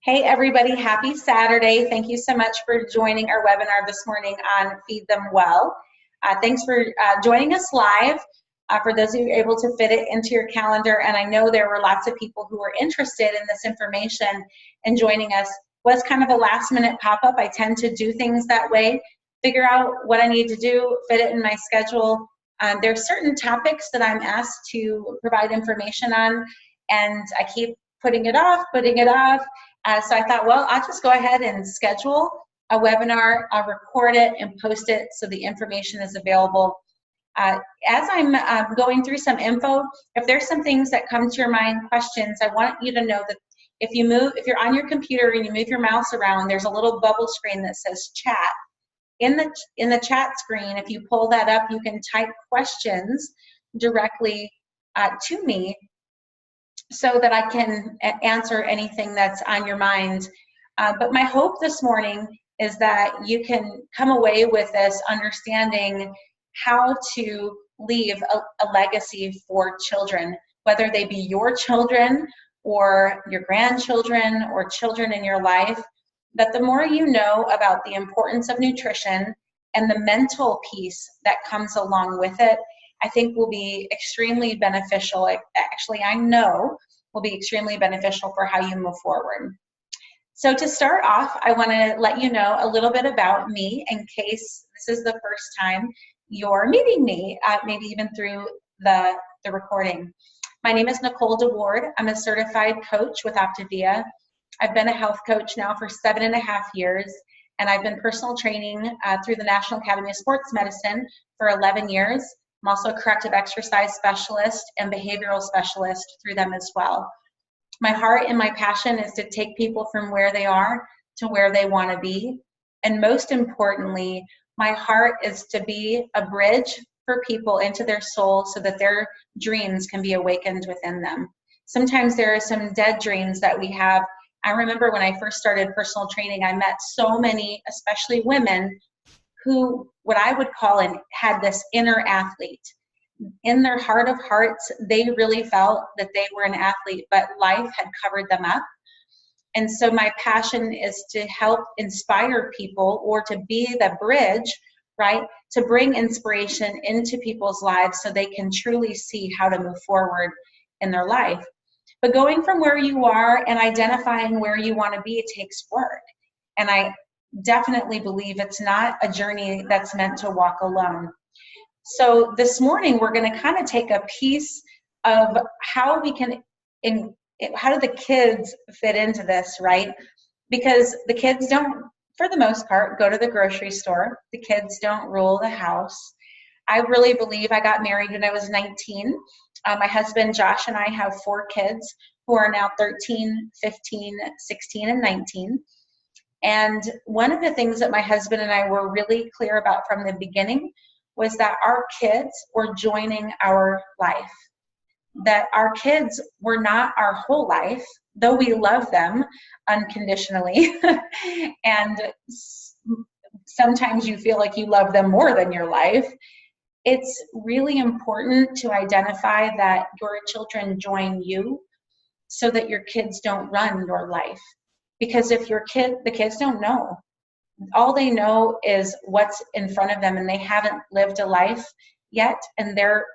Hey everybody, happy Saturday. Thank you so much for joining our webinar this morning on Feed Them Well. Thanks for joining us live. For those of you able to fit it into your calendar, and I know there were lots of people who were interested in this information and joining us. Was kind of a last minute pop-up. I tend to do things that way, figure out what I need to do, fit it in my schedule. There's certain topics that I'm asked to provide information on, and I keep putting it off. So I thought, well, I'll just go ahead and schedule a webinar. I'll record it and post it so the information is available. As I'm going through some info, if there's some things that come to your mind, questions, I want you to know that if you're on your computer and you move your mouse around, there's a little bubble screen that says chat. In the chat screen, if you pull that up, you can type questions directly to me, so that I can answer anything that's on your mind. But my hope this morning is that you can come away with this understanding how to leave a legacy for children, whether they be your children or your grandchildren or children in your life, that the more you know about the importance of nutrition and the mental piece that comes along with it, I think will be extremely beneficial. Actually, I know will be extremely beneficial for how you move forward. So to start off, I want to let you know a little bit about me in case this is the first time you're meeting me, maybe even through the recording. My name is Nicole DeWard. I'm a certified coach with Optavia. I've been a health coach now for 7.5 years, and I've been personal training through the National Academy of Sports Medicine for 11 years. I'm also a corrective exercise specialist and behavioral specialist through them as well. My heart and my passion is to take people from where they are to where they want to be. And most importantly, my heart is to be a bridge for people into their soul so that their dreams can be awakened within them. Sometimes there are some dead dreams that we have. I remember when I first started personal training, I met so many, especially women, who what I would call had this inner athlete. In their heart of hearts, they really felt that they were an athlete, but life had covered them up. And so my passion is to help inspire people, or to be the bridge, right, to bring inspiration into people's lives so they can truly see how to move forward in their life. But going from where you are and identifying where you want to be, it takes work. And I definitely believe it's not a journey that's meant to walk alone. So this morning we're going to kind of take a piece of how we can, how do the kids fit into this, right? Because the kids don't, for the most part, go to the grocery store. The kids don't rule the house. I really believe I got married when I was 19. My husband Josh and I have 4 kids who are now 13, 15, 16, and 19. And one of the things that my husband and I were really clear about from the beginning was that our kids were joining our life, that our kids were not our whole life, though we love them unconditionally. And sometimes you feel like you love them more than your life. It's really important to identify that your children join you so that your kids don't run your life. Because if the kids don't know. All they know is what's in front of them, and they haven't lived a life yet, and they're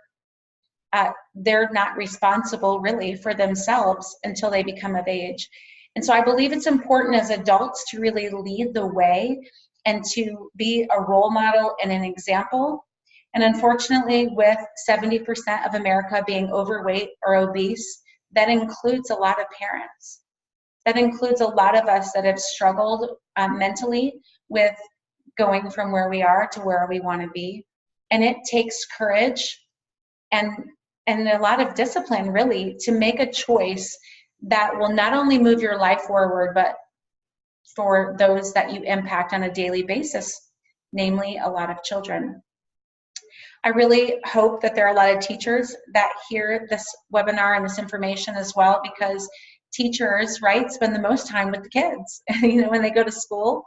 not responsible really for themselves until they become of age. And so I believe it's important as adults to really lead the way and to be a role model and an example. And unfortunately, with 70% of America being overweight or obese, that includes a lot of parents. That includes a lot of us that have struggled mentally with going from where we are to where we want to be. And it takes courage and a lot of discipline, really, to make a choice that will not only move your life forward, but for those that you impact on a daily basis, namely a lot of children. I really hope that there are a lot of teachers that hear this webinar and this information as well, because teachers, right, spend the most time with the kids. When they go to school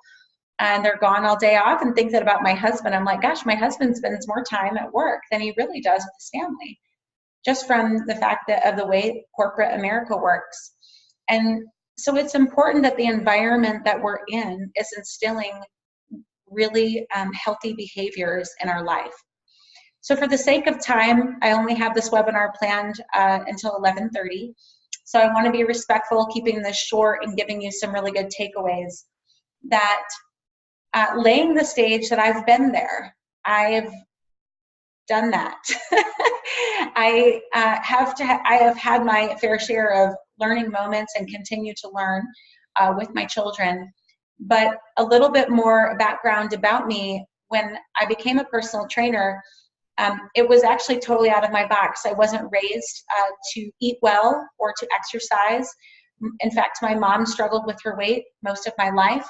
and they're gone all day. I often think that about my husband. I'm like, gosh, my husband spends more time at work than he really does with his family, just from the fact that of the way corporate America works. And So it's important that the environment that we're in is instilling really healthy behaviors in our life. So for the sake of time, I only have this webinar planned until 11:30. So I want to be respectful, keeping this short and giving you some really good takeaways, that laying the stage that I've been there. I've done that. I have had my fair share of learning moments and continue to learn with my children. But a little bit more background about me: when I became a personal trainer, it was actually totally out of my box. I wasn't raised to eat well or to exercise. In fact, my mom struggled with her weight most of my life.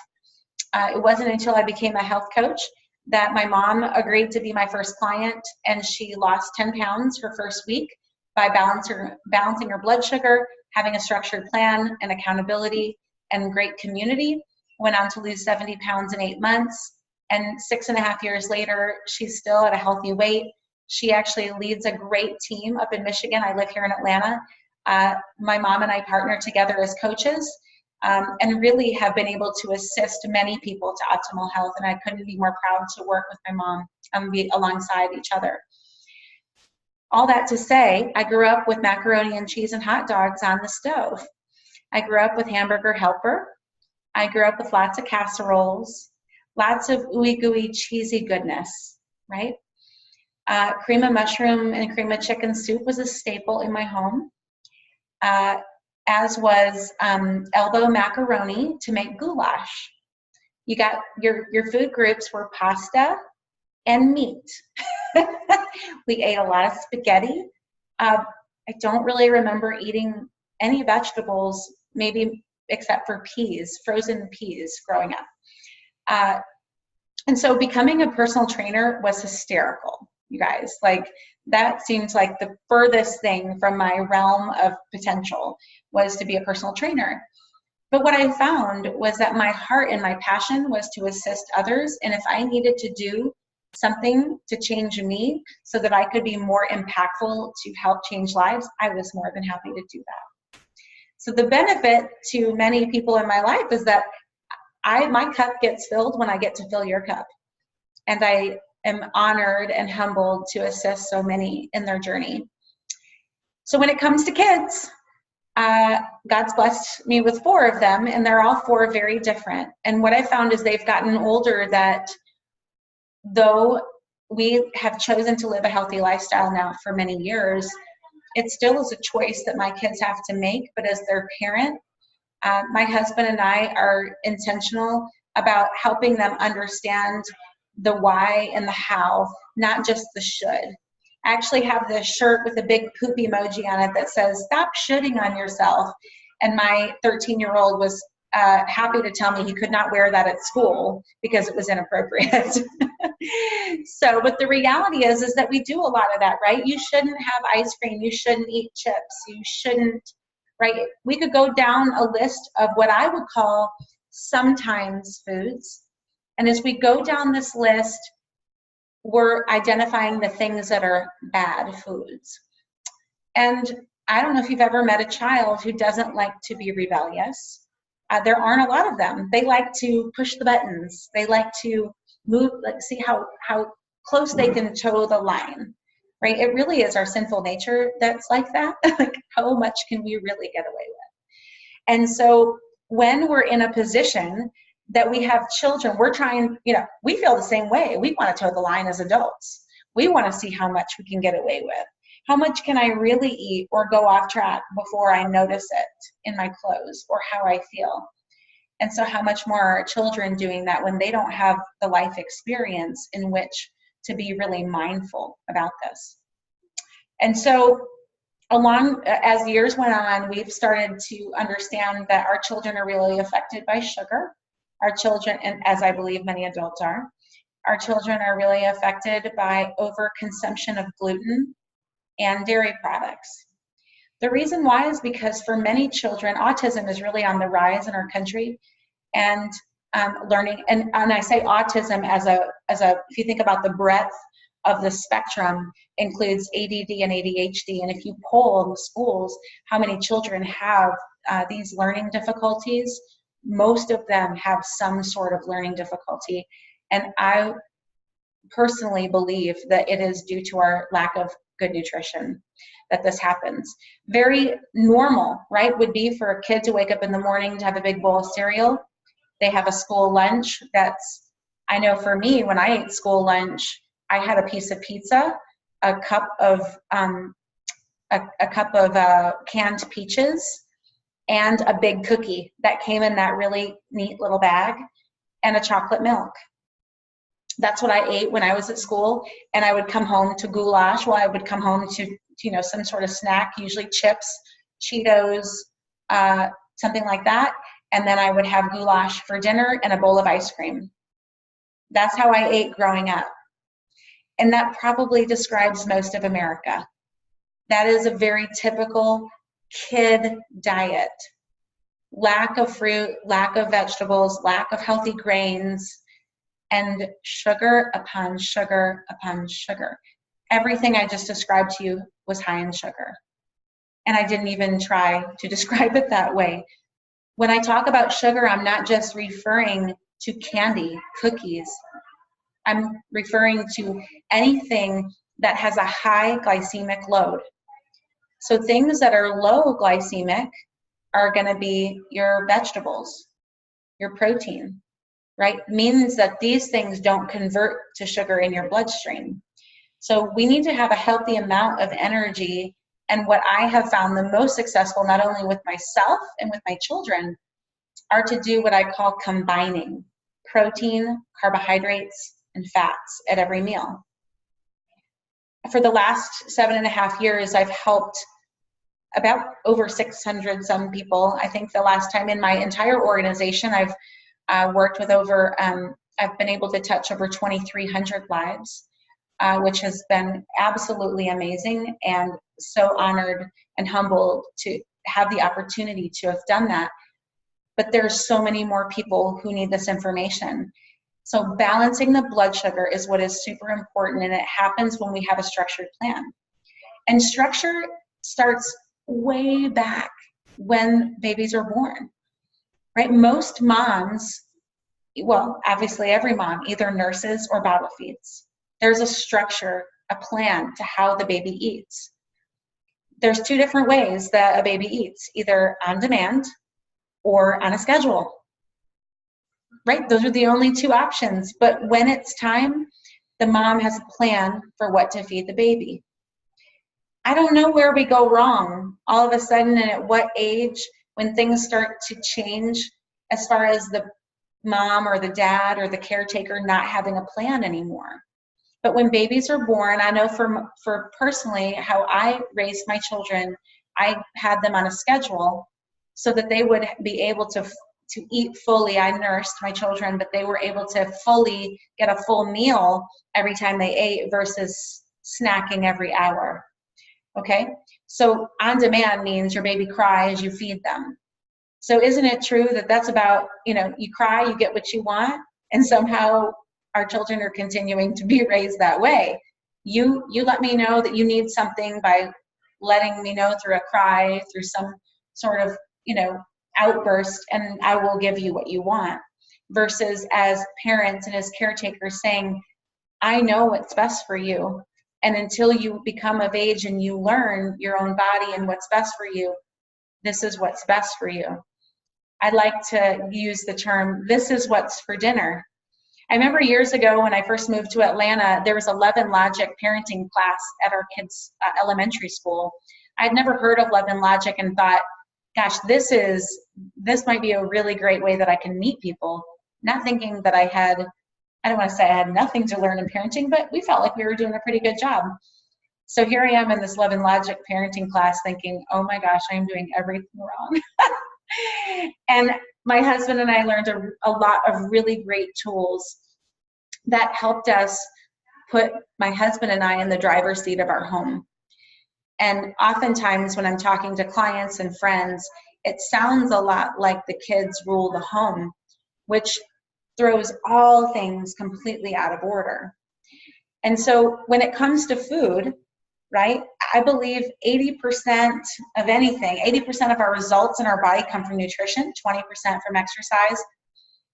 It wasn't until I became a health coach that my mom agreed to be my first client, and she lost 10 pounds her first week by balancing her blood sugar, having a structured plan and accountability and great community. Went on to lose 70 pounds in 8 months, and 6.5 years later, she's still at a healthy weight. She actually leads a great team up in Michigan. I live here in Atlanta. My mom and I partner together as coaches, and really have been able to assist many people to optimal health, and I couldn't be more proud to work with my mom and be alongside each other. All that to say, I grew up with macaroni and cheese and hot dogs on the stove. I grew up with Hamburger Helper. I grew up with lots of casseroles, lots of ooey gooey cheesy goodness, right? Cream of mushroom and cream of chicken soup was a staple in my home, as was elbow macaroni to make goulash. You got your food groups were pasta and meat. We ate a lot of spaghetti. I don't really remember eating any vegetables, maybe except for peas, frozen peas growing up. And so becoming a personal trainer was hysterical, you guys. Like, that seems like the furthest thing from my realm of potential was to be a personal trainer. But what I found was that my heart and my passion was to assist others. And if I needed to do something to change me so that I could be more impactful to help change lives, I was more than happy to do that. So the benefit to many people in my life is that my cup gets filled when I get to fill your cup. And I am honored and humbled to assist so many in their journey. So when it comes to kids, God's blessed me with 4 of them, and they're all 4 very different. And what I found is they've gotten older, that though we have chosen to live a healthy lifestyle now for many years, it still is a choice that my kids have to make. But as their parent, my husband and I are intentional about helping them understand the why and the how, not just the should. I actually have this shirt with a big poop emoji on it that says, "Stop shitting on yourself." And my 13-year-old was happy to tell me he could not wear that at school because it was inappropriate. So, but the reality is that we do a lot of that, right? You shouldn't have ice cream. You shouldn't eat chips. You shouldn't, right? We could go down a list of what I would call sometimes foods. And as we go down this list, we're identifying the things that are bad foods. And I don't know if you've ever met a child who doesn't like to be rebellious. There aren't a lot of them. They like to push the buttons. They like to move, like, see how close they can toe the line, right? It really is our sinful nature that's like that. Like, how much can we really get away with? And so when we're in a position that we have children, we're trying, we feel the same way. We want to toe the line as adults. We want to see how much we can get away with. How much can I really eat or go off track before I notice it in my clothes or how I feel? And so how much more are our children doing that when they don't have the life experience in which to be really mindful about this? And so as years went on, we've started to understand that our children are really affected by sugar. Our children, and as I believe many adults are, our children are really affected by overconsumption of gluten and dairy products. The reason why is because for many children, autism is really on the rise in our country, and learning, and I say autism as a, if you think about the breadth of the spectrum, includes ADD and ADHD, and if you poll in the schools how many children have these learning difficulties, most of them have some sort of learning difficulty. And I personally believe that it is due to our lack of good nutrition that this happens. Very normal, right, would be for a kid to wake up in the morning to have a big bowl of cereal. They have a school lunch. I know for me, when I ate school lunch, I had a piece of pizza, a cup of canned peaches, and a big cookie that came in that really neat little bag, and a chocolate milk. That's what I ate when I was at school, and I would come home to goulash. Well, I would come home to some sort of snack, usually chips, Cheetos, something like that, and then I would have goulash for dinner and a bowl of ice cream. That's how I ate growing up. And that probably describes most of America. That is a very typical kid diet. Lack of fruit, lack of vegetables, lack of healthy grains, and sugar upon sugar upon sugar. Everything I just described to you was high in sugar. And I didn't even try to describe it that way. When I talk about sugar, I'm not just referring to candy, cookies. I'm referring to anything that has a high glycemic load. So things that are low glycemic are going to be your vegetables, your protein, right? Means that these things don't convert to sugar in your bloodstream. So we need to have a healthy amount of energy. And what I have found the most successful, not only with myself and with my children, are to do what I call combining protein, carbohydrates, and fats at every meal. For the last 7.5 years, I've helped about over 600 some people. I think the last time in my entire organization, I've worked with I've been able to touch over 2,300 lives, which has been absolutely amazing, and so honored and humbled to have the opportunity to have done that. But there's so many more people who need this information. So balancing the blood sugar is what is super important, and it happens when we have a structured plan. And structure starts way back when babies are born, right? Most moms, well, obviously every mom either nurses or bottle feeds. There's a structure, a plan to how the baby eats. There's two different ways that a baby eats, either on demand or on a schedule. Right? Those are the only two options. But when it's time, the mom has a plan for what to feed the baby. I don't know where we go wrong all of a sudden and at what age when things start to change as far as the mom or the dad or the caretaker not having a plan anymore. But when babies are born, I know for personally how I raised my children, I had them on a schedule so that they would be able to eat fully. I nursed my children, but they were able to fully get a full meal every time they ate versus snacking every hour. Okay? So on demand means your baby cries, you feed them. So isn't it true that that's about, you cry, you get what you want, and somehow our children are continuing to be raised that way. You let me know that you need something by letting me know through a cry, through some sort of, outburst, and I will give you what you want, versus as parents and as caretakers saying, I know what's best for you, and until you become of age and you learn your own body and what's best for you, this is what's best for you. I like to use the term, this is what's for dinner. I remember years ago when I first moved to Atlanta, there was a Love and Logic parenting class at our kids' elementary school. I'd never heard of Love and Logic and thought, gosh, this might be a really great way that I can meet people. Not thinking that I don't want to say I had nothing to learn in parenting, but we felt like we were doing a pretty good job. So here I am in this Love and Logic parenting class thinking, oh my gosh, I'm doing everything wrong. And my husband and I learned a lot of really great tools that helped us put my husband and I in the driver's seat of our home. And oftentimes when I'm talking to clients and friends, it sounds a lot like the kids rule the home, which throws all things completely out of order. And so when it comes to food, right, I believe 80% of anything, 80% of our results in our body come from nutrition, 20% from exercise.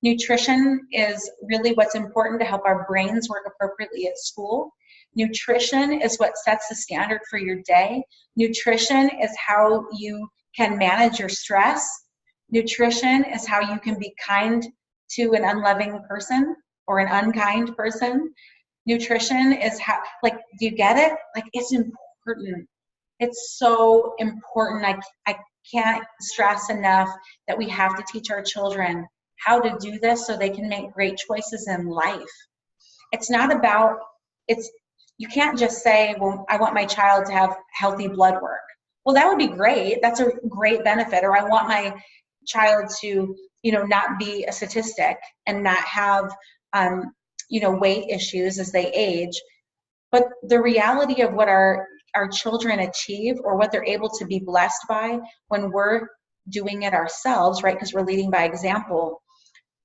Nutrition is really what's important to help our brains work appropriately at school. Nutrition is what sets the standard for your day. Nutrition is how you can manage your stress. Nutrition is how you can be kind to an unloving person or an unkind person. Nutrition is how, like, do you get it? Like, it's important. It's so important. I can't stress enough that we have to teach our children how to do this so they can make great choices in life. It's not about, you can't just say, well, I want my child to have healthy blood work. Well, that would be great. That's a great benefit. Or I want my child to, not be a statistic and not have, weight issues as they age. But the reality of what our children achieve or what they're able to be blessed by when we're doing it ourselves, right? Because we're leading by example.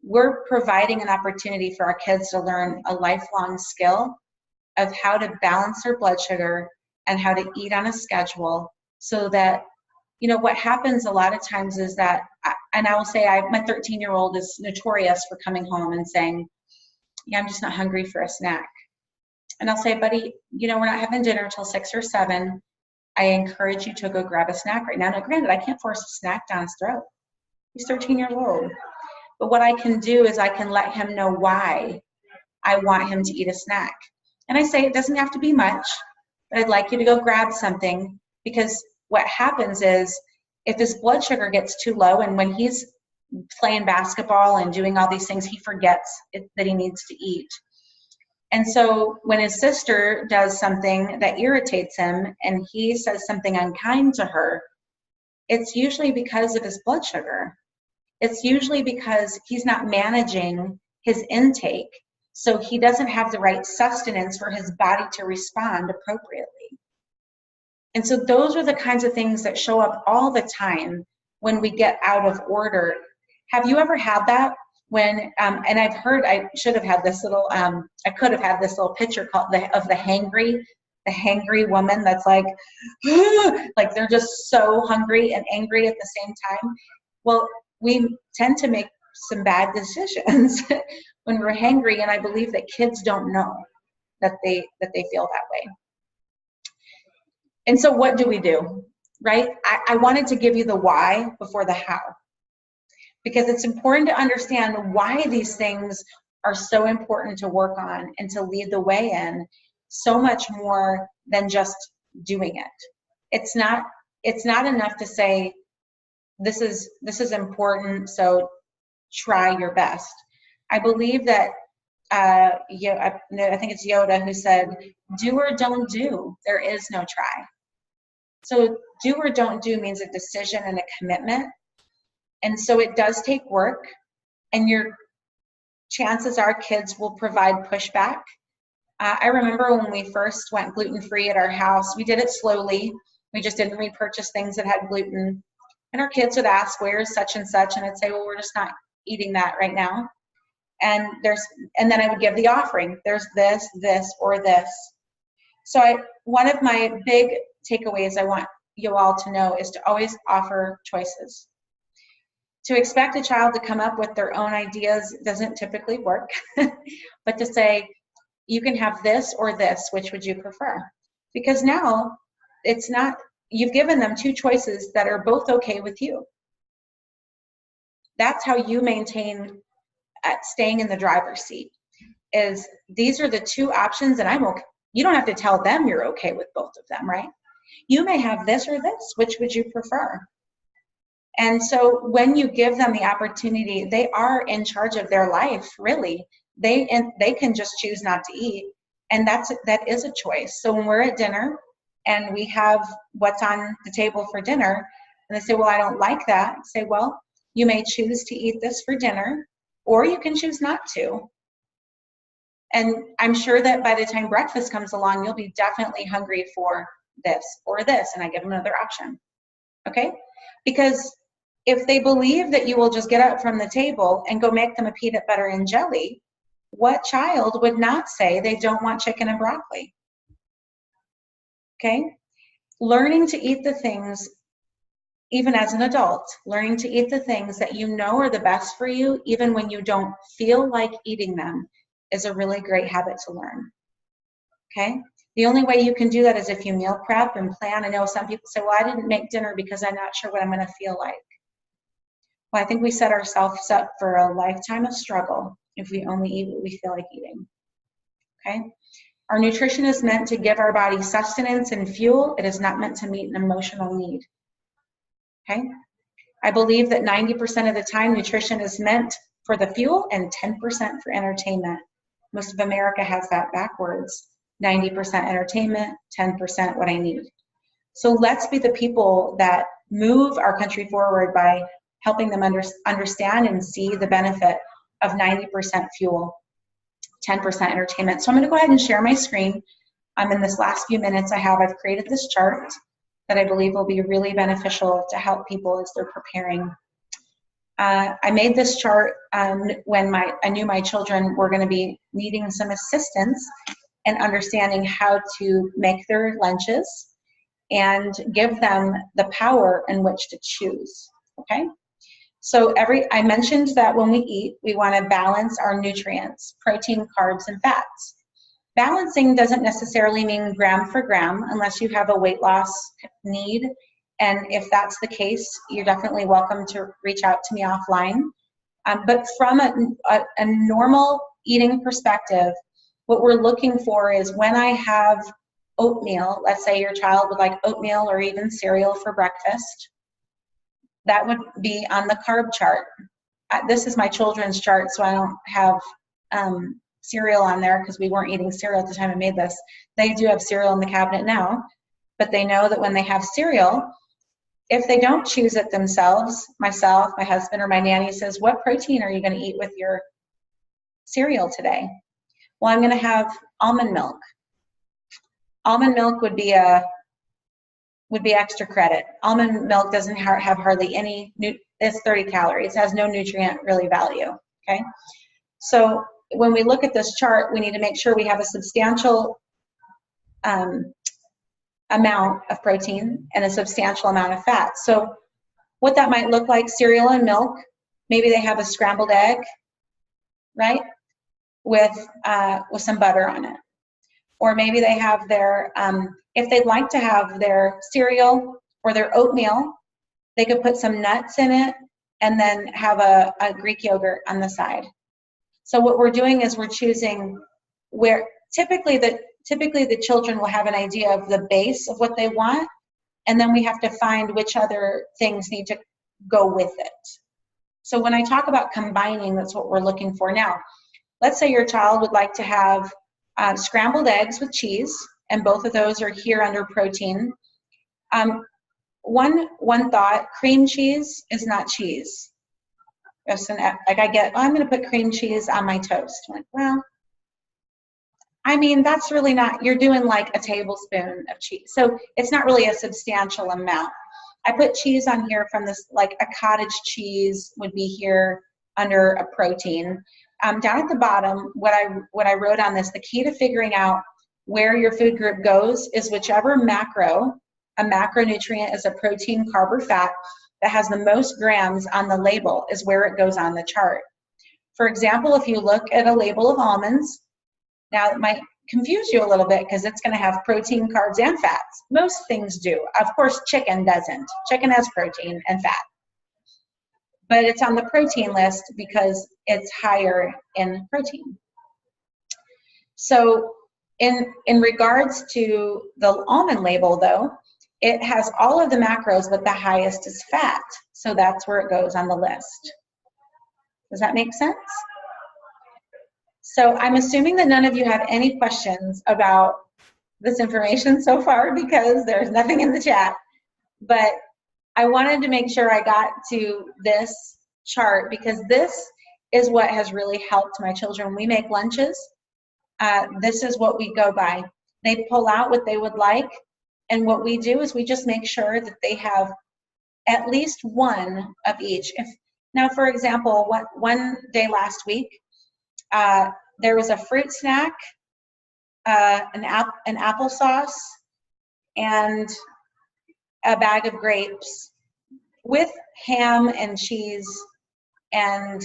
We're providing an opportunity for our kids to learn a lifelong skill of how to balance their blood sugar and how to eat on a schedule, so that, what happens a lot of times is that, and I will say, my 13-year-old is notorious for coming home and saying, yeah, I'm just not hungry for a snack. And I'll say, buddy, we're not having dinner until 6 or 7. I encourage you to go grab a snack right now. Now, granted, I can't force a snack down his throat. He's 13 years old. But what I can do is I can let him know why I want him to eat a snack. And I say, it doesn't have to be much, but I'd like you to go grab something, because what happens is if his blood sugar gets too low, and when he's playing basketball and doing all these things, he forgets that he needs to eat. And so when his sister does something that irritates him and he says something unkind to her, it's usually because of his blood sugar. It's usually because he's not managing his intake, so he doesn't have the right sustenance for his body to respond appropriately. And so those are the kinds of things that show up all the time when we get out of order. Have you ever had that? When, and I've heard, I should have had this little, I could have had this little picture called of the hangry woman that's like, like they're just so hungry and angry at the same time. Well, we tend to make some bad decisions when we're hangry, and I believe that kids don't know that they feel that way. And so what do we do, right? I wanted to give you the why before the how, because it's important to understand why these things are so important to work on and to lead the way in, so much more than just doing it. It's not enough to say, this is important, so try your best. I believe that, I think it's Yoda who said, do or don't do, there is no try. So do or don't do means a decision and a commitment. And so it does take work, and your chances are kids will provide pushback. I remember when we first went gluten-free at our house, we did it slowly. We just didn't repurchase things that had gluten. And our kids would ask, where's such and such? And I'd say, well, we're just not eating that right now. And then I would give the offering. There's this, or this. So one of my big takeaways I want you all to know is to always offer choices. To expect a child to come up with their own ideas doesn't typically work, but to say, you can have this or this, which would you prefer? Because now it's not, you've given them two choices that are both okay with you. That's how you maintain staying in the driver's seat, is these are the two options, and I'm okay. You don't have to tell them you're okay with both of them, right? You may have this or this, which would you prefer? And so when you give them the opportunity, they are in charge of their life, really. They can just choose not to eat, and that is a choice. So when we're at dinner and we have what's on the table for dinner, and they say, well, I don't like that, say, well, you may choose to eat this for dinner, or you can choose not to. And I'm sure that by the time breakfast comes along, you'll be definitely hungry for this or this, and I give them another option, okay? Because if they believe that you will just get up from the table and go make them a peanut butter and jelly, what child would not say they don't want chicken and broccoli? Okay? learning to eat the things, even as an adult, learning to eat the things that you know are the best for you, even when you don't feel like eating them, is a really great habit to learn. Okay? The only way you can do that is if you meal prep and plan. I know some people say, well, I didn't make dinner because I'm not sure what I'm going to feel like. Well, I think we set ourselves up for a lifetime of struggle if we only eat what we feel like eating. Okay? Our nutrition is meant to give our body sustenance and fuel. It is not meant to meet an emotional need. Okay? I believe that 90% of the time nutrition is meant for the fuel and 10% for entertainment. Most of America has that backwards. 90% entertainment, 10% what I need. So let's be the people that move our country forward by helping them understand and see the benefit of 90% fuel, 10% entertainment. So I'm going to go ahead and share my screen. In this last few minutes I've created this chart that I believe will be really beneficial to help people as they're preparing. I made this chart when I knew my children were going to be needing some assistance in understanding how to make their lunches and give them the power in which to choose. Okay? So I mentioned that when we eat, we want to balance our nutrients, protein, carbs, and fats. Balancing doesn't necessarily mean gram for gram unless you have a weight loss need. And if that's the case, you're definitely welcome to reach out to me offline. But from a normal eating perspective, what we're looking for is when I have oatmeal, let's say your child would like oatmeal or even cereal for breakfast, that would be on the carb chart. This is my children's chart, so I don't have cereal on there because we weren't eating cereal at the time I made this. They do have cereal in the cabinet now, but they know that when they have cereal, if they don't choose it themselves, myself, my husband, or my nanny says, what protein are you going to eat with your cereal today? Well, I'm going to have almond milk. Almond milk would be extra credit. Almond milk doesn't have hardly any, it's 30 calories, has no nutrient really value, okay? So when we look at this chart, we need to make sure we have a substantial amount of protein and a substantial amount of fat. So what that might look like, cereal and milk, maybe they have a scrambled egg, right? With some butter on it. Or maybe they have their, if they'd like to have their cereal or their oatmeal, they could put some nuts in it and then have a Greek yogurt on the side. So what we're doing is we're choosing where typically the children will have an idea of the base of what they want, and then we have to find which other things need to go with it. So when I talk about combining, that's what we're looking for now. Let's say your child would like to have scrambled eggs with cheese, and both of those are here under protein. One thought, cream cheese is not cheese. Like I get, I'm going to put cream cheese on my toast. I'm like, well, I mean, that's really not, you're doing like a tablespoon of cheese. So it's not really a substantial amount. I put cheese on here from this, like a cottage cheese would be here under a protein. Down at the bottom, what I wrote on this, the key to figuring out where your food group goes is whichever macro, a macronutrient is a protein, carb, or fat that has the most grams on the label is where it goes on the chart. For example, if you look at a label of almonds, now it might confuse you a little bit because it's going to have protein, carbs, and fats. Most things do. Of course, chicken doesn't. Chicken has protein and fat. But it's on the protein list because it's higher in protein. So in regards to the almond label, though, it has all of the macros, but the highest is fat. So that's where it goes on the list. Does that make sense? So I'm assuming that none of you have any questions about this information so far because there's nothing in the chat. But I wanted to make sure I got to this chart because this is what has really helped my children. When we make lunches, this is what we go by. They pull out what they would like, and what we do is we just make sure that they have at least one of each. Now, for example, one day last week, there was a fruit snack, an applesauce, and a bag of grapes with ham and cheese and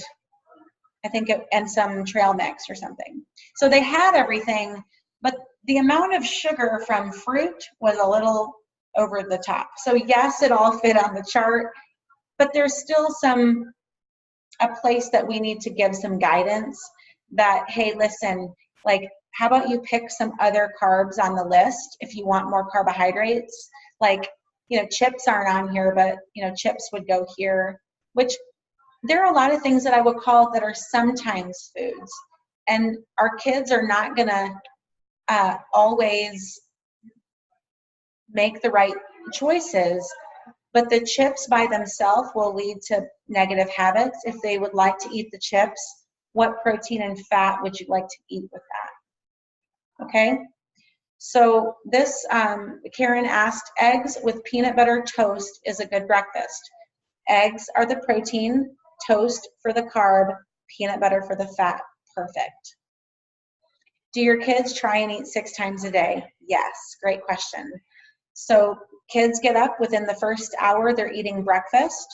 and some trail mix or something. So they had everything, but the amount of sugar from fruit was a little over the top. So yes, it all fit on the chart, but there's still a place that we need to give some guidance that, hey, listen, like, how about you pick some other carbs on the list if you want more carbohydrates? Like, chips aren't on here, but, chips would go here, which there are a lot of things that I would call that are sometimes foods. And our kids are not going to always make the right choices, but the chips by themselves will lead to negative habits. If they would like to eat the chips, what protein and fat would you like to eat with that? Okay, so this, Karen asked, eggs with peanut butter toast is a good breakfast. Eggs are the protein, toast for the carb, peanut butter for the fat. Perfect. Do your kids try and eat 6 times a day? Yes, great question. So kids get up within the first hour, they're eating breakfast.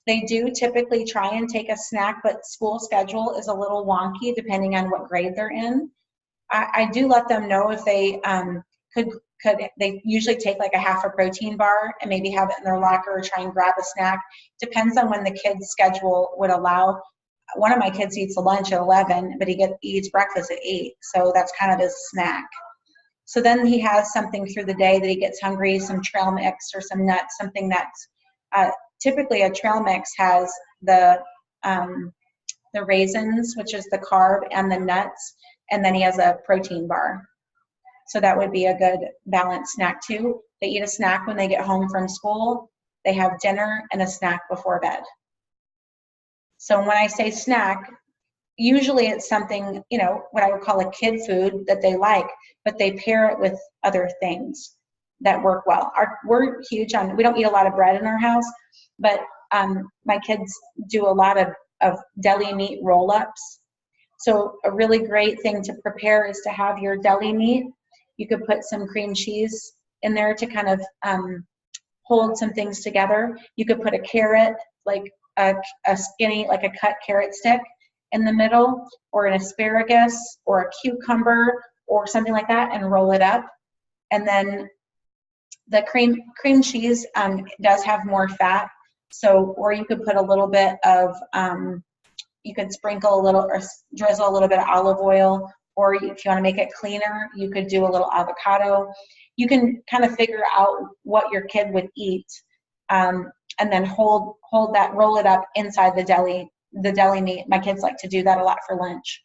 They do typically try and take a snack, but school schedule is a little wonky depending on what grade they're in. I do let them know if they they usually take like a half a protein bar and maybe have it in their locker or try and grab a snack. Depends on when the kid's schedule would allow. One of my kids eats a lunch at 11, but he eats breakfast at 8. So that's kind of his snack. So then he has something through the day that he gets hungry, some trail mix or some nuts, something that's typically a trail mix has the raisins, which is the carb, and the nuts, and then he has a protein bar. So that would be a good balanced snack too. They eat a snack when they get home from school. They have dinner and a snack before bed. So when I say snack, usually it's something, what I would call a kid food that they like, but they pair it with other things that work well. We're huge on, we don't eat a lot of bread in our house, but my kids do a lot of deli meat roll-ups. So a really great thing to prepare is to have your deli meat. You could put some cream cheese in there to kind of hold some things together. You could put a carrot, like a skinny, like a cut carrot stick in the middle, or an asparagus or a cucumber or something like that, and roll it up. And then the cream cheese does have more fat. So, or you could put a little bit of, you could sprinkle a little or drizzle a little bit of olive oil, or if you want to make it cleaner, you could do a little avocado. You can kind of figure out what your kid would eat, and then hold that, roll it up inside the deli meat. My kids like to do that a lot for lunch.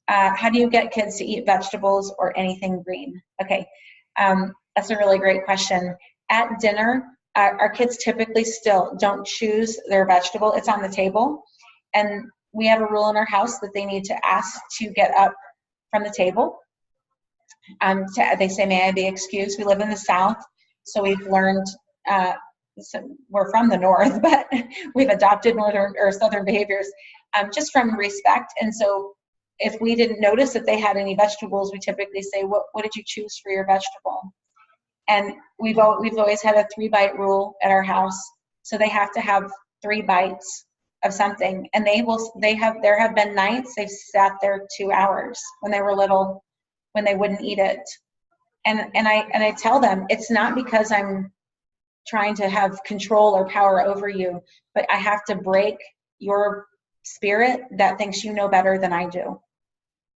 How do you get kids to eat vegetables or anything green? Okay, that's a really great question. At dinner, our kids typically still don't choose their vegetable. It's on the table. And we have a rule in our house that they need to ask to get up from the table. They say, may I be excused? We live in the South, so we've learned, so we're from the North, but we've adopted Northern or Southern behaviors just from respect. And so if we didn't notice that they had any vegetables, we typically say, what did you choose for your vegetable? And we've always had a 3-bite rule at our house. So they have to have 3 bites of something. And there have been nights they've sat there 2 hours when they were little, when they wouldn't eat it. And I tell them, it's not because I'm trying to have control or power over you, but I have to break your spirit that thinks you know better than I do.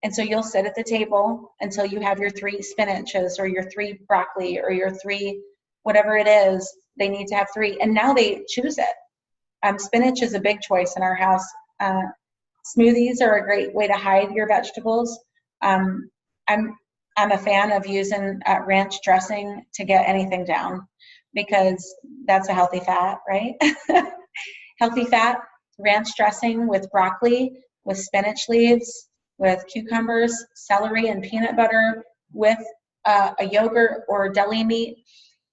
And so you'll sit at the table until you have your 3 spinaches or your 3 broccoli or your 3, whatever it is, they need to have 3. And now they choose it. Spinach is a big choice in our house. Smoothies are a great way to hide your vegetables. I'm a fan of using ranch dressing to get anything down, because that's a healthy fat, right? Healthy fat, ranch dressing with broccoli, with spinach leaves, with cucumbers, celery, and peanut butter, with a yogurt or deli meat.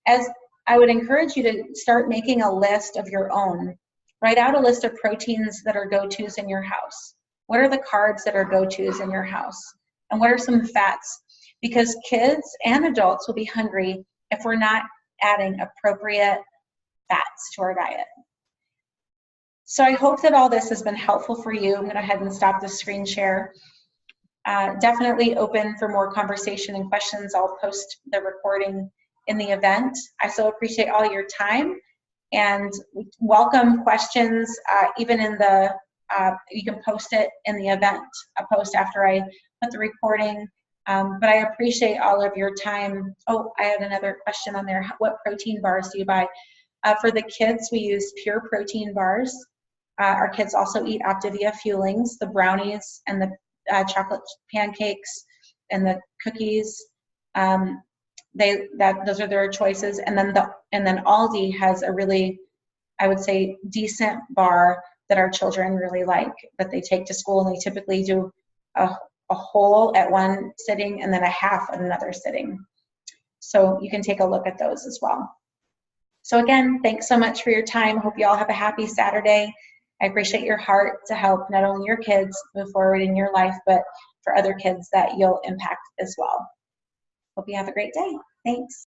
As I would encourage you to start making a list of your own. Write out a list of proteins that are go-tos in your house. What are the carbs that are go-tos in your house? And what are some fats? Because kids and adults will be hungry if we're not adding appropriate fats to our diet. So I hope that all this has been helpful for you. I'm going to go ahead and stop the screen share. Definitely open for more conversation and questions. I'll post the recording in the event. I so appreciate all your time and welcome questions, even in the, you can post it in the event, a post after I put the recording. But I appreciate all of your time. Oh, I had another question on there. What protein bars do you buy? For the kids, we use Pure Protein bars. Our kids also eat Optavia Fuelings, the brownies and the chocolate pancakes and the cookies. Those are their choices. And then Aldi has a really, I would say, decent bar that our children really like, that they take to school, and they typically do a whole at one sitting and then a half at another sitting. So you can take a look at those as well. So again, thanks so much for your time. Hope you all have a happy Saturday. I appreciate your heart to help not only your kids move forward in your life, but for other kids that you'll impact as well. Hope you have a great day. Thanks.